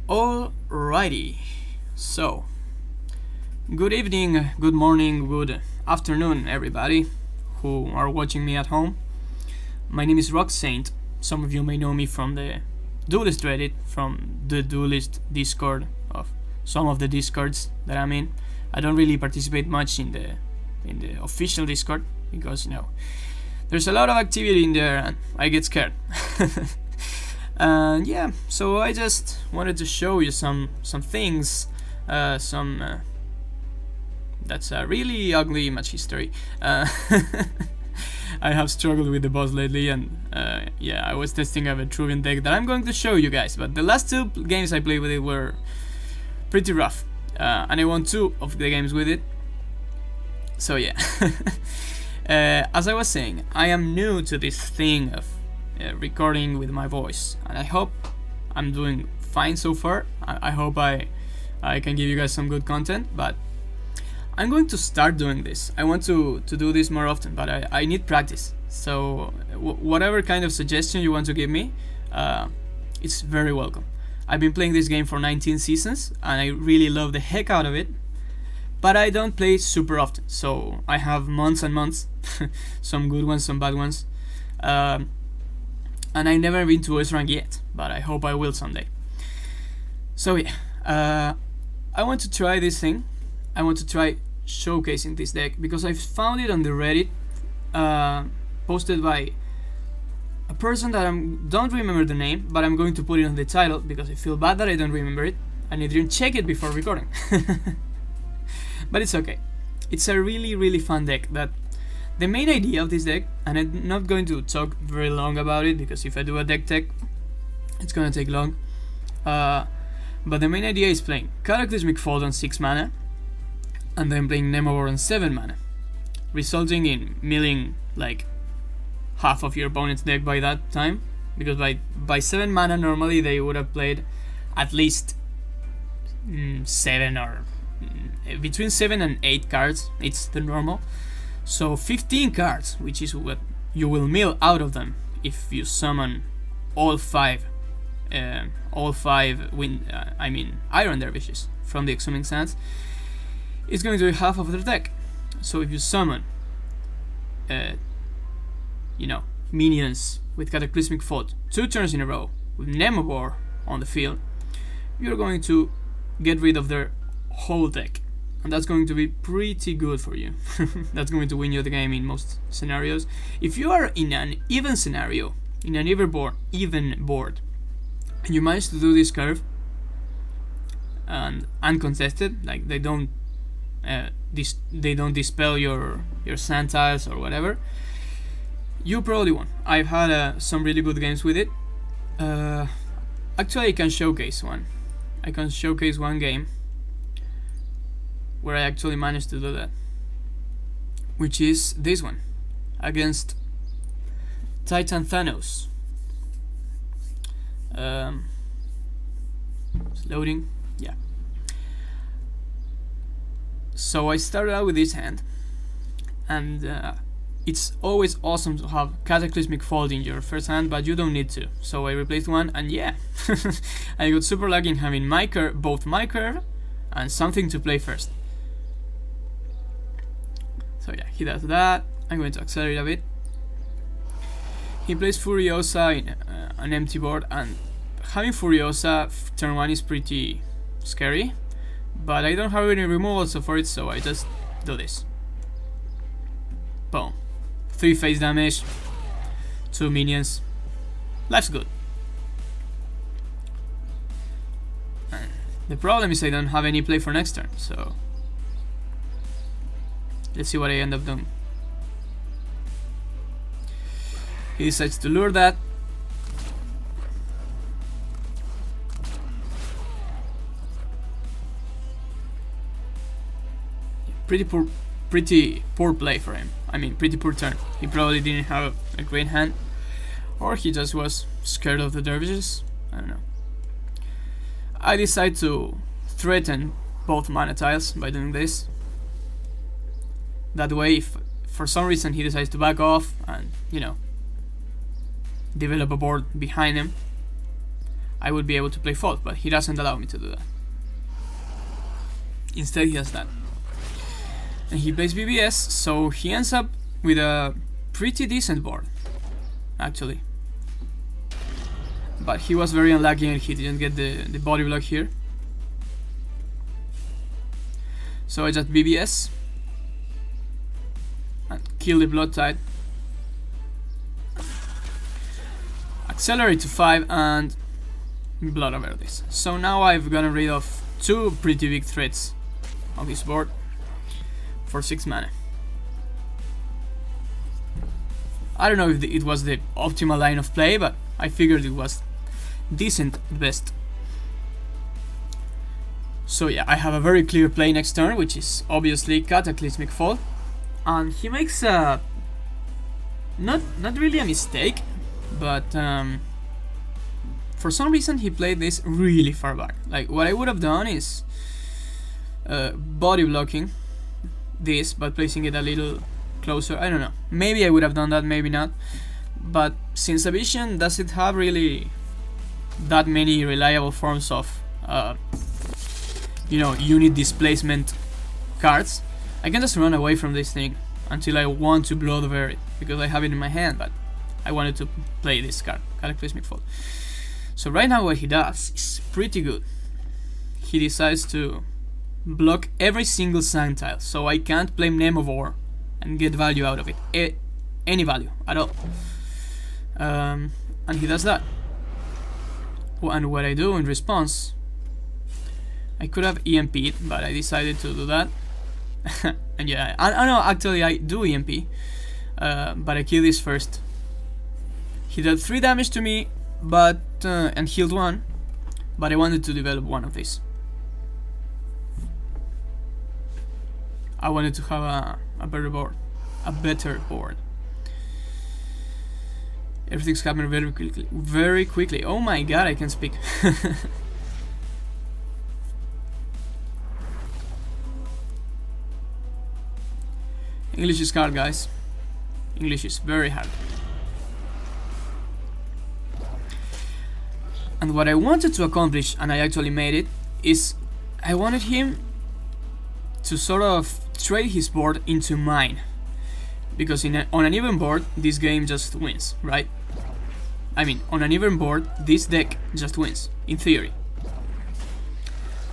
Alrighty, so good evening, good morning, good afternoon, everybody who are watching me at home. My name is Rock Saint. Some of you may know me from the Duelyst Reddit, from the Duelyst Discord, of some of the Discords that I'm in. I don't really participate much in the official Discord because there's a lot of activity in there and I get scared. And yeah, so I just wanted to show you some things, that's a really ugly match history. I have struggled with the boss lately, and yeah, I was testing a Vitruvian deck that I'm going to show you guys, but the last two games I played with it were pretty rough, and I won 2 of the games with it. So yeah, as I was saying, I am new to this thing of recording with my voice, and I hope I'm doing fine so far. I hope I can give you guys some good content, but I'm going to start doing this. I want to do this more often, but I need practice. So whatever kind of suggestion you want to give me, it's very welcome. I've been playing this game for 19 seasons and I really love the heck out of it, but I don't play super often, so I have months and months, some good ones, some bad ones, and I've never been to S-Rank yet, but I hope I will someday. So yeah, I want to try this thing. I want to try showcasing this deck because I found it on the Reddit, posted by a person that I don't remember the name, but I'm going to put it on the title because I feel bad that I don't remember it and I didn't check it before recording. But it's okay. It's a really fun deck. That the main idea of this deck, and I'm not going to talk very long about it because if I do a deck tech, it's gonna take long. But the main idea is playing Cataclysmic Fold on 6 mana, and then playing Nemobor on 7 mana, resulting in milling like half of your opponent's deck by that time, because by 7 mana normally they would have played at least 7 or between 7 and 8 cards. It's the normal. So 15 cards, which is what you will mill out of them if you summon all 5 Iron Dervishes from the Exhuming Sands, is going to be half of their deck. So if you summon minions with Cataclysmic Fold 2 turns in a row with Nemobor on the field, you're going to get rid of their whole deck, and that's going to be pretty good for you. That's going to win you the game in most scenarios. If you are in an even scenario, in an even board, and you manage to do this curve and uncontested, like they don't dispel your sand tiles or whatever, you probably won. I've had some really good games with it. Actually, I can showcase one. I can showcase one game where I actually managed to do that, which is this one against Titan Thanos. It's loading. Yeah. So I started out with this hand, and it's always awesome to have Cataclysmic Fold in your first hand, but you don't need to. So I replaced one, and yeah, I got super lucky in having both my curve and something to play first. So yeah, he does that. I'm going to accelerate a bit. He plays Furiosa in an empty board, and having Furiosa turn 1 is pretty scary, but I don't have any removals for it, so I just do this. Boom. 3 face damage, 2 minions. Life's good. And the problem is I don't have any play for next turn, so let's see what I end up doing. He decides to lure that. Pretty poor play for him. I mean, pretty poor turn. He probably didn't have a great hand, or he just was scared of the dervishes. I don't know. I decide to threaten both mana tiles by doing this. That way, if for some reason he decides to back off and, develop a board behind him, I would be able to play fault, but he doesn't allow me to do that. Instead he does that. And he plays BBS, so he ends up with a pretty decent board, actually. But he was very unlucky and he didn't get the body block here. So I just BBS and kill the blood tide. Accelerate to 5 and blood over this. So now I've gotten rid of 2 pretty big threats of his board for 6 mana. I don't know if it was the optimal line of play, but I figured it was decent at best. So yeah, I have a very clear play next turn, which is obviously Cataclysmic Fall, and he makes a not really a mistake, but for some reason he played this really far back. Like, what I would have done is body blocking this, but placing it a little closer. I don't know. Maybe I would have done that, maybe not. But since a vision doesn't have really that many reliable forms of you know, unit displacement cards, I can just run away from this thing until I want to blood over it, because I have it in my hand, but I wanted to play this card, Cataclysmic Fall. So right now what he does is pretty good. He decides to block every single sand tile, so I can't play Name of War and get value out of it, any value at all. And he does that. And what I do in response, I could have EMP'd, but I decided to do that. And yeah, I know, actually I do EMP, but I kill this first. He did 3 damage to me, but and healed 1, but I wanted to develop one of these. I wanted to have a better board, Everything's happening very quickly. Oh my god, I can speak. English is hard, guys. English is very hard. And what I wanted to accomplish, and I actually made it, is I wanted him to sort of trade his board into mine. Because on an even board, this game just wins, right? I mean, on an even board, this deck just wins, in theory.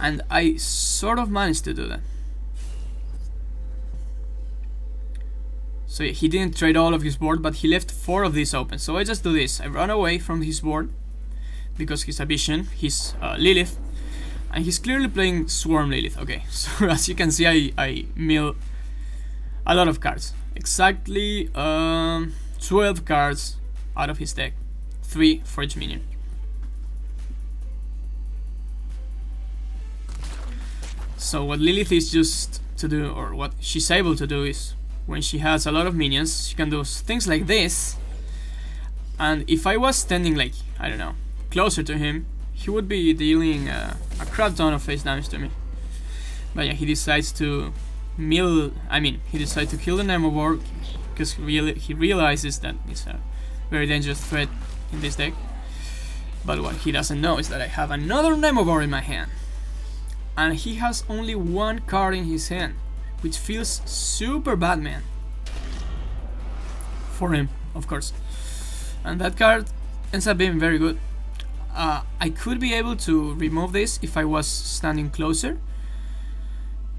And I sort of managed to do that. So yeah, he didn't trade all of his board, but he left 4 of these open. So I just do this. I run away from his board, because he's a vision, he's Lilith, and he's clearly playing Swarm Lilith. Okay, so as you can see, I mill a lot of cards. Exactly 12 cards out of his deck, 3 for each minion. So what Lilith is just to do, or what she's able to do, is when she has a lot of minions, she can do things like this. And if I was standing, like, I don't know, closer to him, he would be dealing a crap ton of face damage to me. But yeah, he decides to he decides to kill the Name of War, because he realizes that it's a very dangerous threat in this deck. But what he doesn't know is that I have another Name of War in my hand, and he has only 1 card in his hand, which feels super bad, man. For him, of course. And that card ends up being very good. I could be able to remove this if I was standing closer,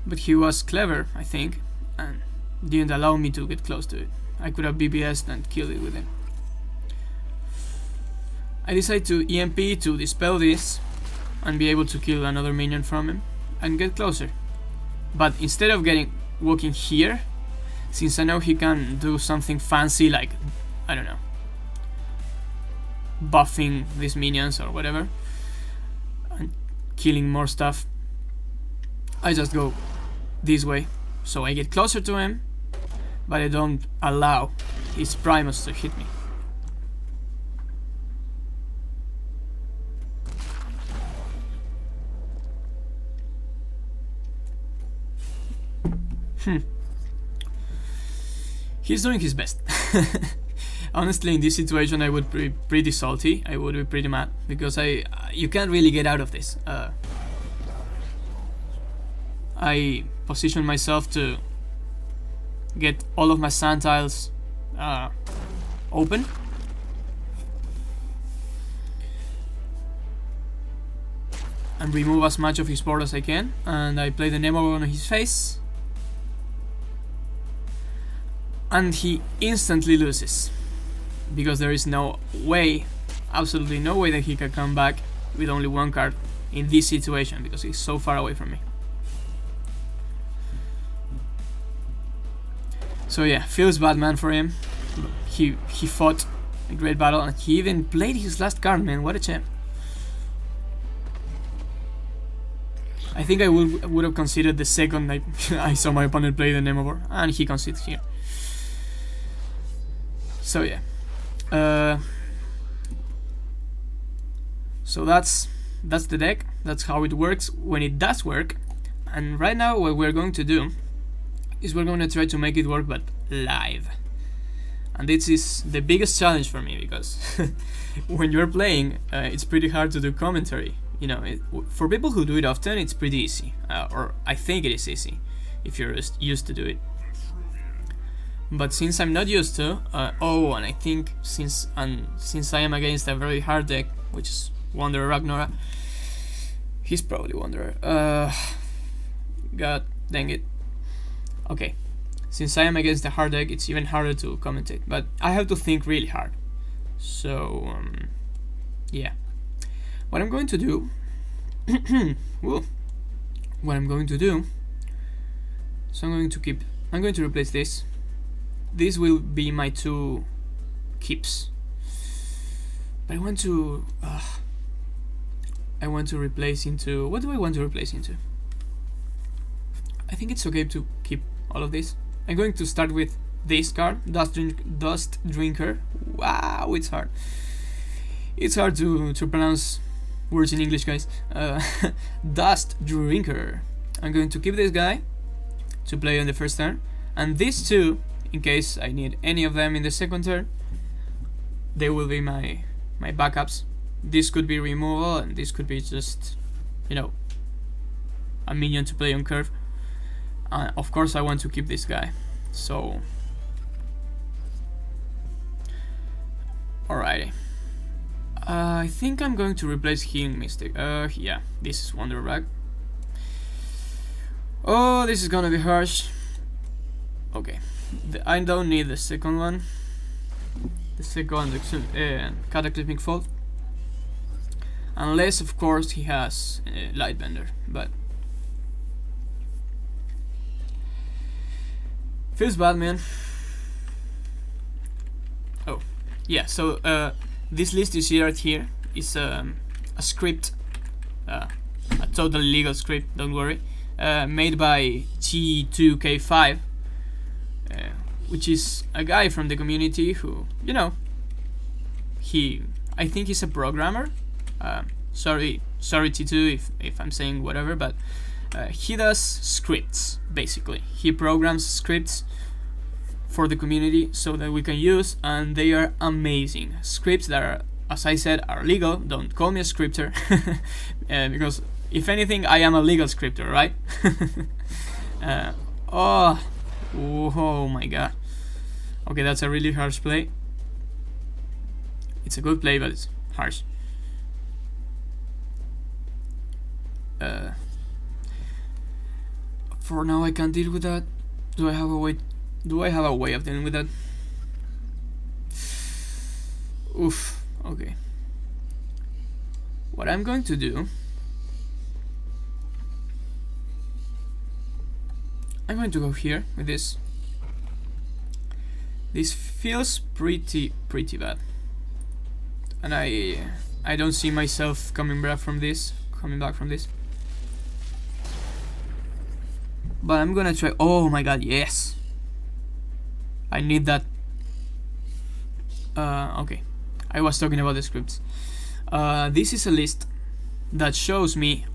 but he was clever, I think, and didn't allow me to get close to it. I could have BBS'd and killed it with him. I decided to EMP to dispel this and be able to kill another minion from him and get closer. But instead of walking here, since I know he can do something fancy like, I don't know, buffing these minions or whatever and killing more stuff, I just go this way, so I get closer to him, but I don't allow his Primus to hit me. He's doing his best. Honestly, in this situation, I would be pretty salty. I would be pretty mad because you can't really get out of this. I position myself to get all of my sand tiles open. And remove as much of his board as I can. And I play the Nemo on his face. And he instantly loses. Because there is no way, absolutely no way that he can come back with only one card in this situation. Because he's so far away from me. So yeah, feels bad, man, for him. He fought a great battle. And he even played his last card, man. What a champ. I think I would have conceded the second I saw my opponent play the Nemo board, and he conceded here. So yeah, so that's the deck. That's how it works when it does work. And right now, what we're going to do is we're going to try to make it work, but live. And this is the biggest challenge for me because when you're playing, it's pretty hard to do commentary. You know, for people who do it often, it's pretty easy, or I think it is easy if you're used to do it. But since I'm not used to, and I think since I am against a very hard deck, which is Wanderer Ragnarok, he's probably Wanderer. God dang it. Okay, since I am against a hard deck, it's even harder to commentate. But I have to think really hard. So yeah. What I'm going to do, what I'm going to do, so I'm going to replace this. This will be my two keeps. But I want to replace into, what do I want to replace into? I think it's okay to keep all of this. I'm going to start with this card, Dust Drinker. Wow, it's hard. It's hard to pronounce words in English, guys. Dust Drinker. I'm going to keep this guy to play on the first turn, and these two, in case I need any of them in the second turn, they will be my backups. This could be removal, and this could be just, you know, a minion to play on curve. Of course, I want to keep this guy. So, alrighty. I think I'm going to replace Healing Mystic. Yeah, this is Wanderer Rag. Oh, this is gonna be harsh. Okay, I don't need the second one. The second Cataclysmic Fault. Unless, of course, he has Lightbender, but feels bad, man. Oh, yeah, so this list you see right here is a script, a totally legal script, don't worry, made by T2K5, which is a guy from the community who, you know, I think he's a programmer. Sorry T2 if I'm saying whatever, but he does scripts, basically. He programs scripts for the community so that we can use, and they are amazing. Scripts that are, as I said, are legal. Don't call me a scripter, because if anything, I am a legal scripter, right? Oh my god. Okay, that's a really harsh play. It's a good play, but it's harsh. For now, I can't deal with that. Do I have a way of dealing with that? Oof. Okay. What I'm going to do, I'm going to go here with this. This feels pretty bad, and I don't see myself coming back from this. But I'm gonna try. Oh my god, yes! I need that. Okay, I was talking about the scripts. This is a list that shows me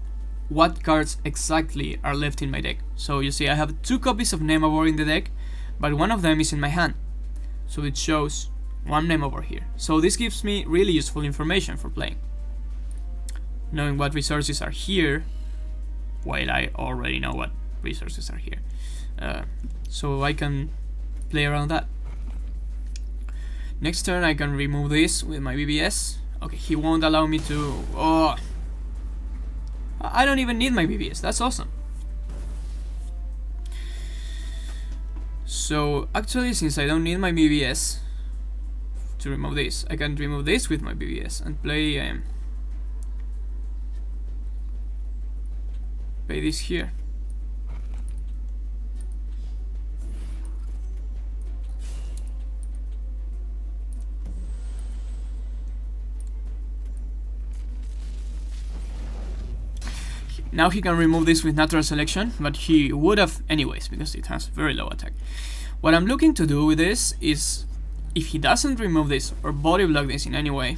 what cards exactly are left in my deck. So you see, I have 2 copies of Nemavor in the deck, but one of them is in my hand. So it shows one name over here. So this gives me really useful information for playing. Knowing what resources are here, while I already know what resources are here. So I can play around that. Next turn I can remove this with my BBS. Okay, he won't allow me to... Oh! I don't even need my BBS, that's awesome. So actually, since I don't need my BBS to remove this, I can remove this with my BBS and play this here. Now he can remove this with natural selection, but he would have anyways because it has very low attack. What I'm looking to do with this is, if he doesn't remove this or body block this in any way,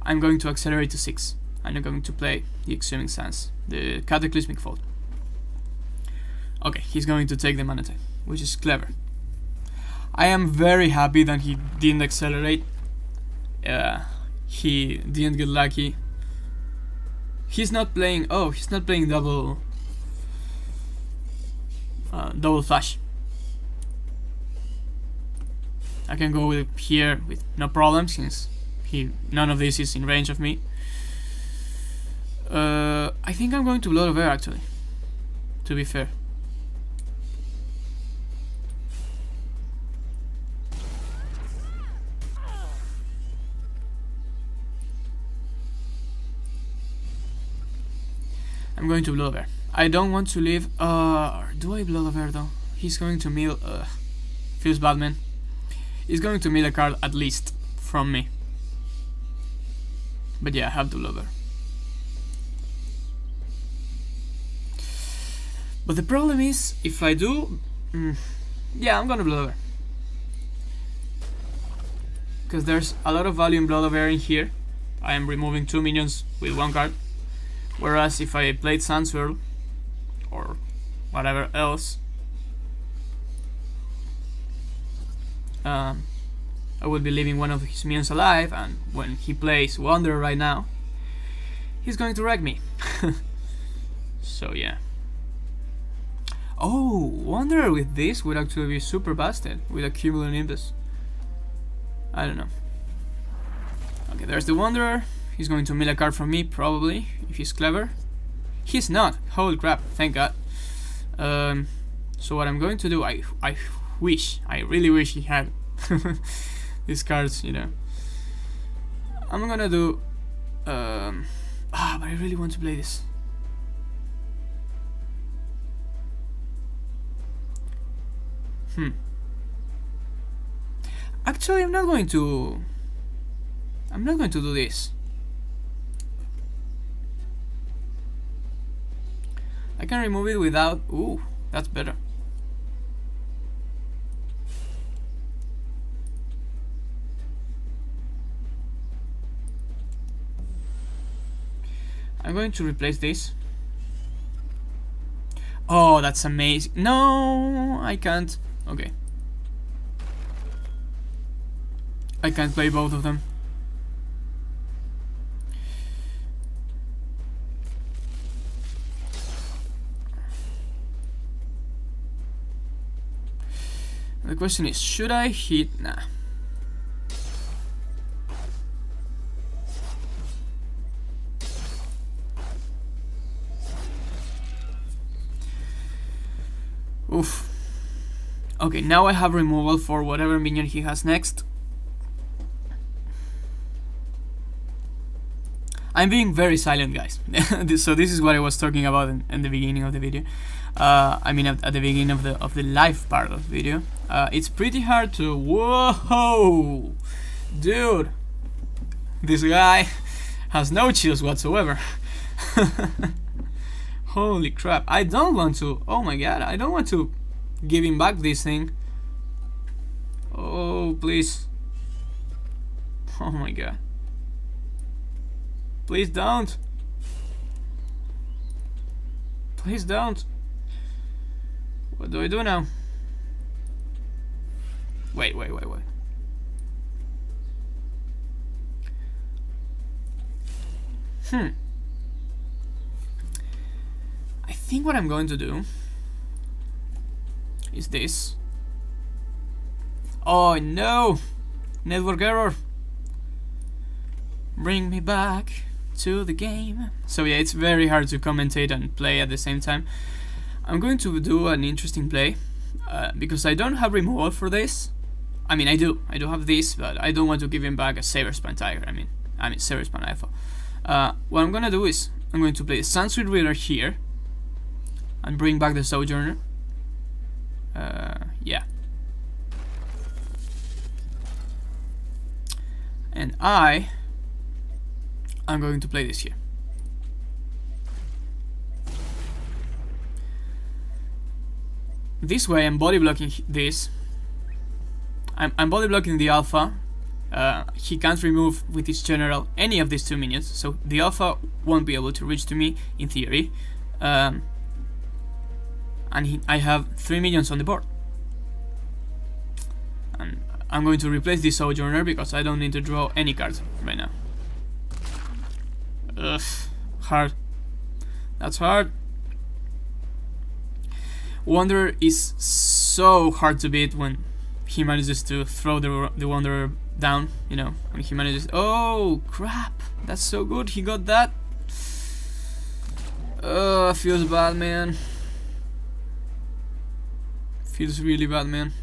I'm going to accelerate to 6. I'm going to play the Extreme Stance, the Cataclysmic Fold. Okay, he's going to take the Mana Tide, which is clever. I am very happy that he didn't accelerate. He didn't get lucky. He's not playing. Oh, he's not playing double flash. I can go with here with no problem since none of this is in range of me. I think I'm going to Blood of Air actually. To be fair. I'm going to Blood of Air. I don't want to leave. Do I Blood of Air though? He's going to mill. Feels bad, man. He's going to mill a card at least from me. But yeah, I have to Blood of Air. But the problem is, if I do, yeah, I'm gonna Blood of Air. Because there's a lot of value in Blood of Air in here. I am removing 2 minions with 1 card. Whereas if I played Sunswirl or whatever else, I would be leaving one of his minions alive, and when he plays Wanderer right now, he's going to wreck me. So yeah. Oh, Wanderer with this would actually be super busted with a Cumulo Nimbus. I don't know. Okay, there's the Wanderer. He's going to mill a card from me, probably, if he's clever. He's not. Holy crap, thank God. So what I'm going to do, I really wish he had these cards, you know. I'm gonna do... but I really want to play this. Actually, I'm not going to do this. I can remove it without... Ooh, that's better. I'm going to replace this. Oh, that's amazing. No, I can't. Okay. I can't play both of them. The question is, should I hit? Nah. Oof. Okay, now I have removal for whatever minion he has next. I'm being very silent, guys. So this is what I was talking about in the beginning of the video. I mean, at the beginning of the live part of the video. It's pretty hard to... Whoa! Dude! This guy has no chills whatsoever. Holy crap. I don't want to... Oh my god, I don't want to give him back this thing. Oh, please. Oh my god. Please don't. Please don't. What do I do now? Wait. I think what I'm going to do is this. Oh no! Network error! Bring me back to the game. So yeah, it's very hard to commentate and play at the same time. I'm going to do an interesting play because I don't have removal for this. I mean, I do have this, but I don't want to give him back a Saberspan Tiger. I mean Saberspan Alpha. What I'm gonna do is I'm going to play the Sanskrit Reader here and bring back the Sojourner. Yeah. And I'm going to play this here. This way I'm body blocking this. I'm body blocking the Alpha. He can't remove with his general any of these two minions, so the Alpha won't be able to reach to me in theory. And I have 3 minions on the board. And I'm going to replace this Sojourner because I don't need to draw any cards right now. Ugh, hard. That's hard. Wanderer is so hard to beat when he manages to throw the Wanderer down, you know, when he manages... Oh, crap! That's so good, he got that! Feels bad, man. Feels really bad, man.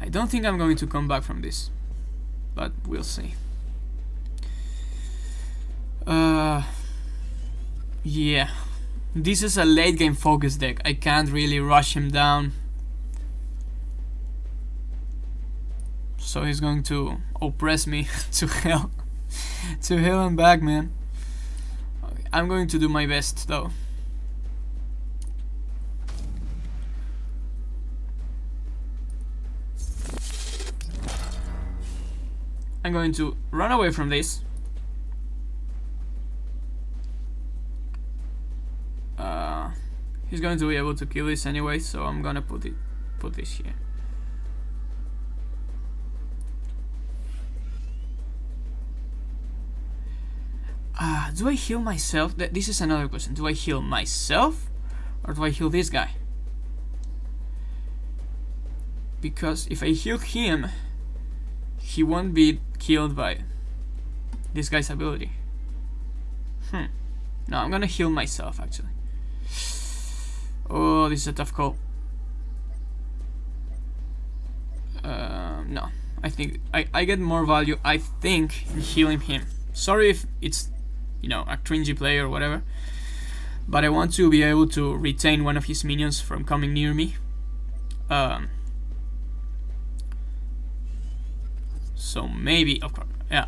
I don't think I'm going to come back from this, but we'll see. Yeah. This is a late game focus deck. I can't really rush him down. So he's going to oppress me to hell. To hell and back, man. Okay, I'm going to do my best though. I'm going to run away from this. He's going to be able to kill this anyway, so I'm gonna put this here. Do I heal myself? This is another question. Do I heal myself or do I heal this guy? Because if I heal him, he won't be killed by this guy's ability. No, I'm gonna heal myself actually. Oh, this is a tough call. No, I think I get more value, I think, in healing him. Sorry if it's, you know, a cringy play or whatever, but I want to be able to retain one of his minions from coming near me. So maybe,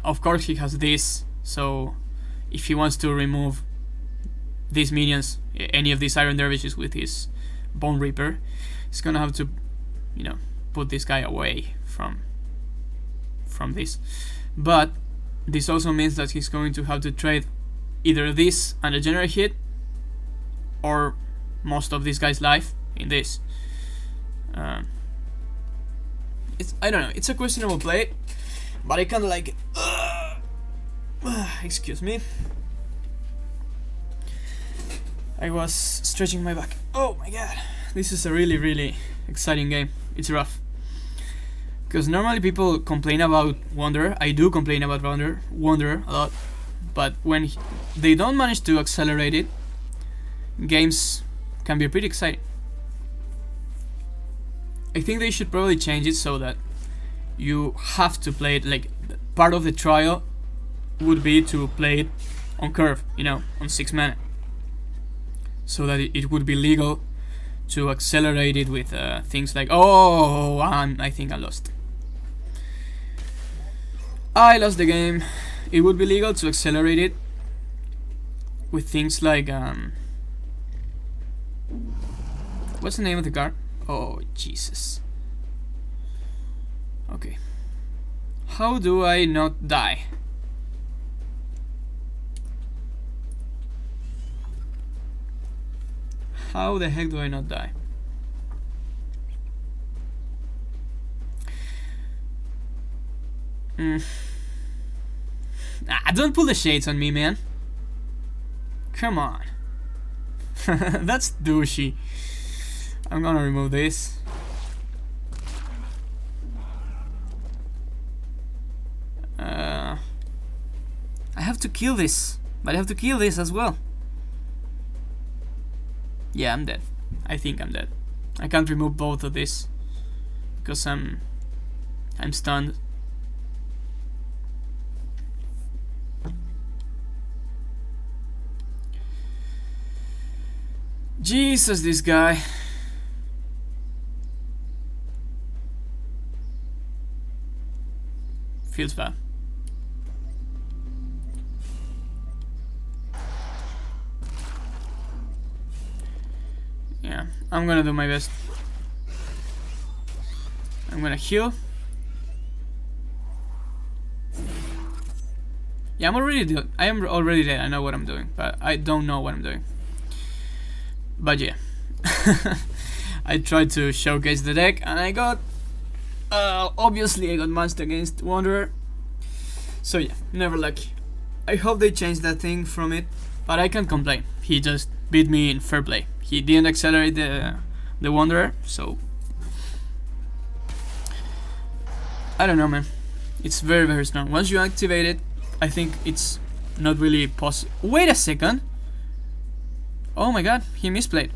of course he has this, so if he wants to remove these minions, any of these Iron Dervishes with his Bone Reaper, he's gonna have to, you know, put this guy away from this. But this also means that he's going to have to trade either this and a general hit, or most of this guy's life in this. I don't know, it's a questionable play, but I kinda like it. Excuse me. I was stretching my back. Oh my god. This is a really, really exciting game. It's rough. Because normally people complain about Wanderer. I do complain about Wanderer a lot. But when they don't manage to accelerate it, games can be pretty exciting. I think they should probably change it so that you have to play it, like part of the trial would be to play it on curve, you know, on 6 mana. So that it would be legal to accelerate it with things like, oh, I think I lost. I lost the game. It would be legal to accelerate it with things like, what's the name of the card? Oh, Jesus. Okay. How do I not die? How the heck do I not die? Ah, don't pull the shades on me, man. Come on. That's douchey. I'm gonna remove this. I have to kill this, but I have to kill this as well. Yeah, I'm dead. I think I'm dead. I can't remove both of this because I'm stunned. Jesus, this guy. Feels bad. Yeah, I'm gonna do my best. I'm gonna heal. Yeah, I am already dead. I know what I'm doing, but I don't know what I'm doing. But yeah, I tried to showcase the deck, and I got obviously I got matched against Wanderer. So yeah, never lucky. I hope they change that thing from it, but I can't complain. He just beat me in fair play. He didn't accelerate the Wanderer, so I don't know, man. It's very, very strong. Once you activate it, I think it's not really possible. Wait a second. Oh my god, he misplayed.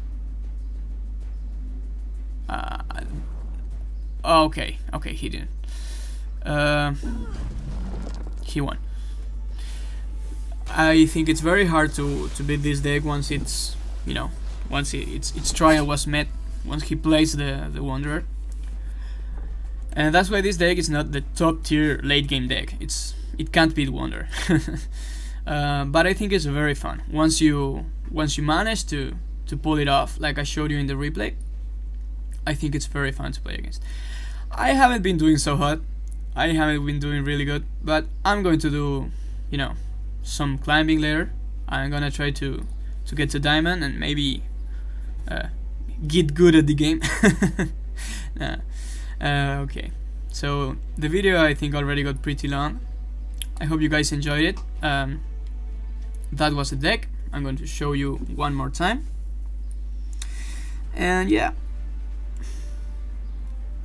Okay, he didn't. He won. I think it's very hard to beat this deck once it's, you know, once its trial was met, once he plays the Wanderer. And that's why this deck is not the top tier late game deck. It can't beat Wanderer. But I think it's very fun once you manage to pull it off, like I showed you in the replay. I think it's very fun to play against. I haven't been doing so hot. I haven't been doing really good, but I'm going to do, you know, some climbing later. I'm gonna try to get to diamond and maybe get good at the game. Okay, so the video I think already got pretty long. I hope you guys enjoyed it. That was the deck. I'm going to show you one more time. And yeah,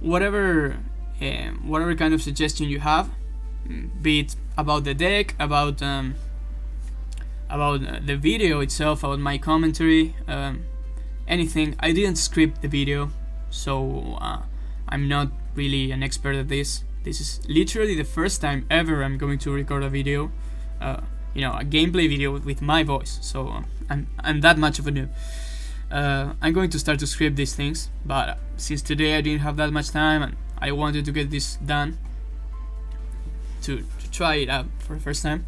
whatever kind of suggestion you have, be it about the deck, about the video itself, about my commentary, anything. I didn't script the video, so I'm not really an expert at this. This is literally the first time ever I'm going to record a video, you know, a gameplay video with my voice. So I'm that much of a noob. I'm going to start to script these things, but since today I didn't have that much time and I wanted to get this done to try it out for the first time,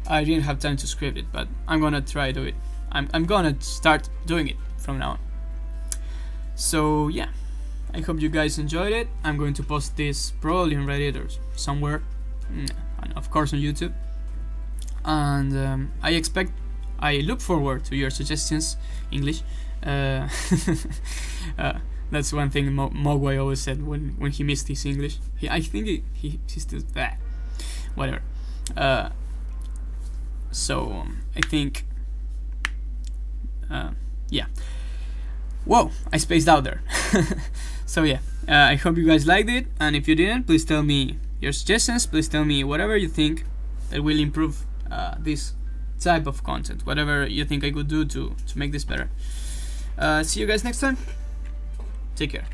I didn't have time to script it, but I'm gonna try to do it. I'm gonna start doing it from now on. So yeah, I hope you guys enjoyed it. I'm going to post this probably on Reddit or somewhere, and of course on YouTube. And I look forward to your suggestions. English. That's one thing Mogwai always said when he missed his English. I think he still whatever. So I think yeah. Whoa, I spaced out there. So yeah, I hope you guys liked it, and if you didn't, please tell me your suggestions. Please tell me whatever you think that will improve this type of content, whatever you think I could do to make this better. See you guys next time. Take care.